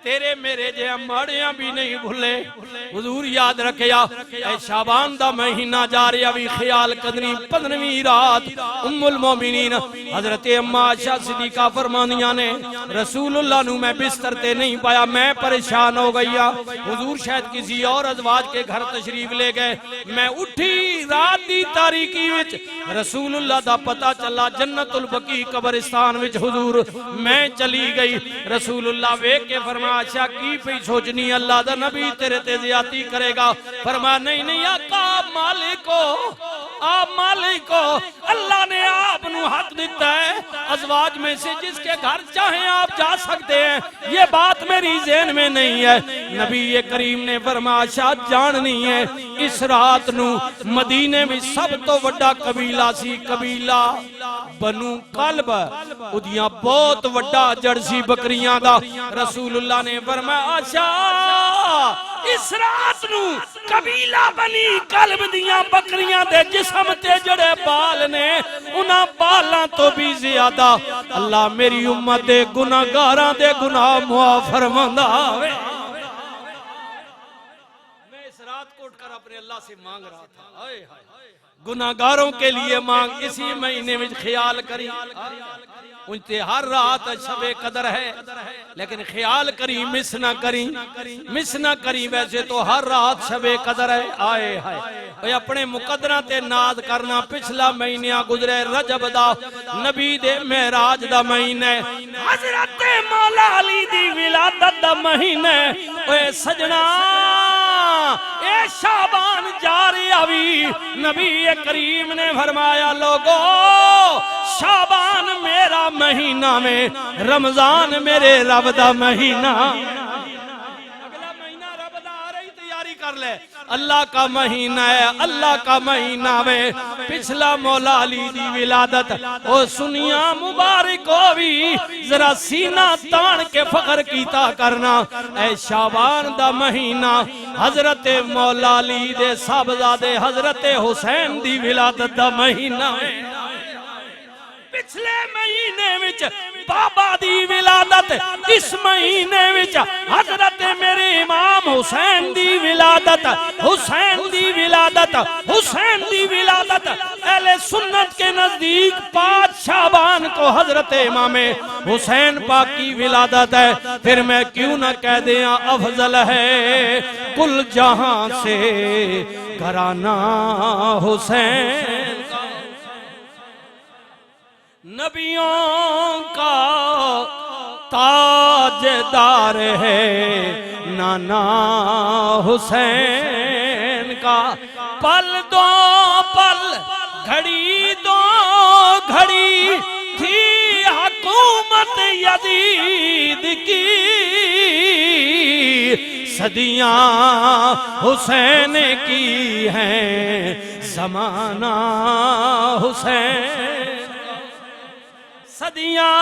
तेरे मेरे जे माड़ियां भी नहीं भुले। हुजूर याद रखिया ऐ शाबान दा महीना जा रहा भी ख्याल कदनी 15वीं रात उम्मुल मोमिनीन हजरत अम्मा आयशा सिद्दीका फरमानियां ने रसूलुल्लाह नु मैं बिस्तर ते नहीं पाया, मैं परेशान हो गई। हुजूर शायद किसी और अज़वाज के घर तशरीफ ले गए। मैं उठी रात दी तारीकी विच रसूलुल्लाह दा पता चला जन्नतुल बकी कब्रिस्तान विच हुजूर मैं चली गई। रसूलुल्लाह वेख के फरमाया आयशा की पई सोचनी अल्लाह दा नबी तेरे ते ज़्यादती करेगा। फरमाया नहीं नहीं आका मालिको आप मालिक हो, अल्लाह ने आप नु हक दिता है अज़वाज में से जिसके घर चाहे आप जा सकते हैं। ये बात मेरी ज़हन में नहीं है। नबी करीम ने फरमाया जाननी है इस रात नु मदीने में सब तो वड्डा कबीला सी कबीला बनु कल्ब, उदियां बहुत वड्डा जर्सी बकरियां दा। रसूलुल्लाह ने फरमाया आशा इस रात नु कबीला बनी कल्ब दियां बकरियां दे जिस्म ते जड़े बाल ने उन्हां बालां तो भी ज्यादा अल्लाह मेरी उम्मत दे गुनाहगारां दे गुनाह मुआफ फरमांदा है। मैं इस रात को उठकर अपने अल्लाह से मांग रहा था, हाय हाय गुनाहगारों के लिए मांग इसी महीने में ख्याल करी। उनसे हर रात शबे कदर है लेकिन ख्याल करी मिस ना करी। वैसे तो हर रात शबे कदर है। आए हाय अपने मुकदरा ते नाज करना। पिछला महीना गुजरे रजब दा नबी दे मेराज दा महीना, हजरत मौला अली दी विलादत दा महीना। ओए सजना ए शाबान जा रहा भी नबी करीम ने फरमाया लोगो शाबान मेरा महीना में, रमजान मेरे रब दा महीना। अगला महीना रब दा आ रही तैयारी कर ले। अल्लाह का महीना है, अल्लाह का महीना में पिछला मौला अली दी विलादत ओ सुनिया मुबारक हो भी जरा सीना तान के फख्र कीता करना। ऐ शाबान दा महीना हजरत मौला अली दे साहबजादे हजरत हुसैन दी विलादत दा महीना है। पिछले महीने विच बाबा दी विलादत, इस महीने विच हजरत मेरे इमाम हुसैन दी विलादत, हुसैन दी विलादत, हुसैन दी विलादत। अहले सुन्नत के नजदीक 5 शाबान को हजरत इमाम हुसैन पाक की विलादत है। फिर मैं क्यों ना कह दे अफजल है कुल जहां से घराना हुसैन, नबियों का ताजदार है नाना हुसैन का। पल दो पल घड़ी दो घड़ी थी हुकूमत यजीद की, सदियां हुसैन की हैं ज़माना हुसैन। सदियां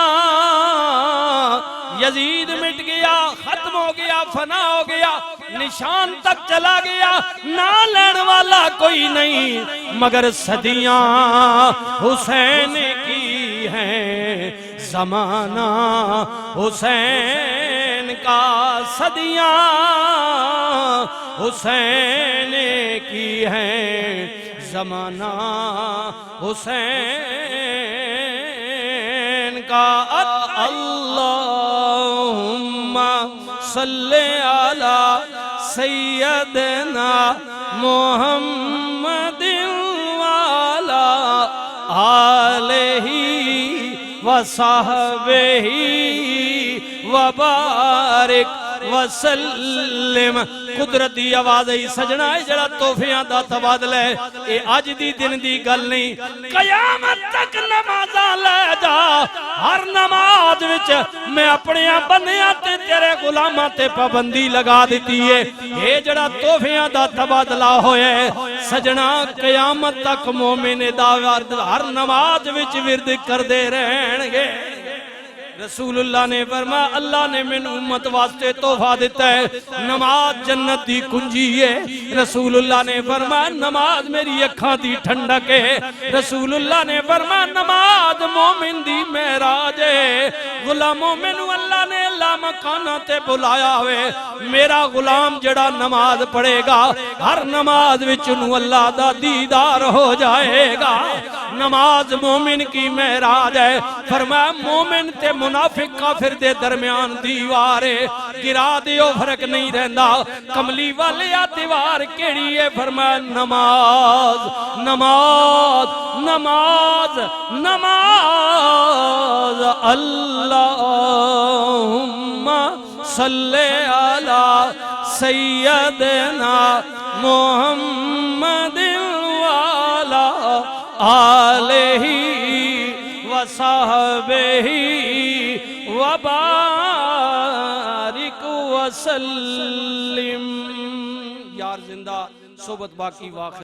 यजीद मिट गया, खत्म हो गया, फना हो गया, निशान तक चला गया, ना लेने वाला कोई नहीं, मगर सदियां हुसैन की हैं ज़माना हुसैन का। सदियां हुसैन की हैं ज़माना हुसैन का। अल्लाहुम्मा सल्ले अला सय्यदना मुहम्मदिन वाला आलिही व सहबिही व बारिक वसल्लम। कुदरती आवाज ही सजना है जरा तोहफियां दा तबादला है। ये अज दी दिन दी गल नहीं, कयामत तक नमाज़ां ले जा। हर नमाज विच मैं अपने बंदियां ते तेरे गुलामां ते पाबंदी लगा दी है। ये जरा तोहफियां दा तबादला होया है सजना, कयामत तक मोमिन दा हर नमाज विच विरद करदे रहणगे। रसूलुल्लाह ने फरमाया अल्लाह ने मैनू उम्मत वास्ते तोहफा दिता है, नमाज जन्नत दी कुंजी है। रसूलुल्लाह ने फरमाया नमाज मेरी अखां दी ठंडक है। रसूलुल्लाह ने फरमाया नमाज मोमिन दी मेराज है। गुलामों मैनू अल्लाह ने अल्लाह मकाना ते बुलाया हुए मेरा गुलाम जड़ा नमाज पढ़ेगा हर नमाज विच नू अल्लाह दा दीदार हो जाएगा। नमाज मोमिन की महराज है। फरमाया मोमिन ते मुनाफिक काफिर दे दरमियान दीवार है, गिरा दियो फर्क नहीं रहंदा। कमली वाले आ दीवार केड़ी है? फरमाया नमाज नमाज नमाज नमाज। अल्लाहुम्मा सल्ले अला सय्यदना मुहम्मदिन वाला आलिही व सहबिही व बारिक व सल्लिम। यार जिंदा सोबत बाकी वाक़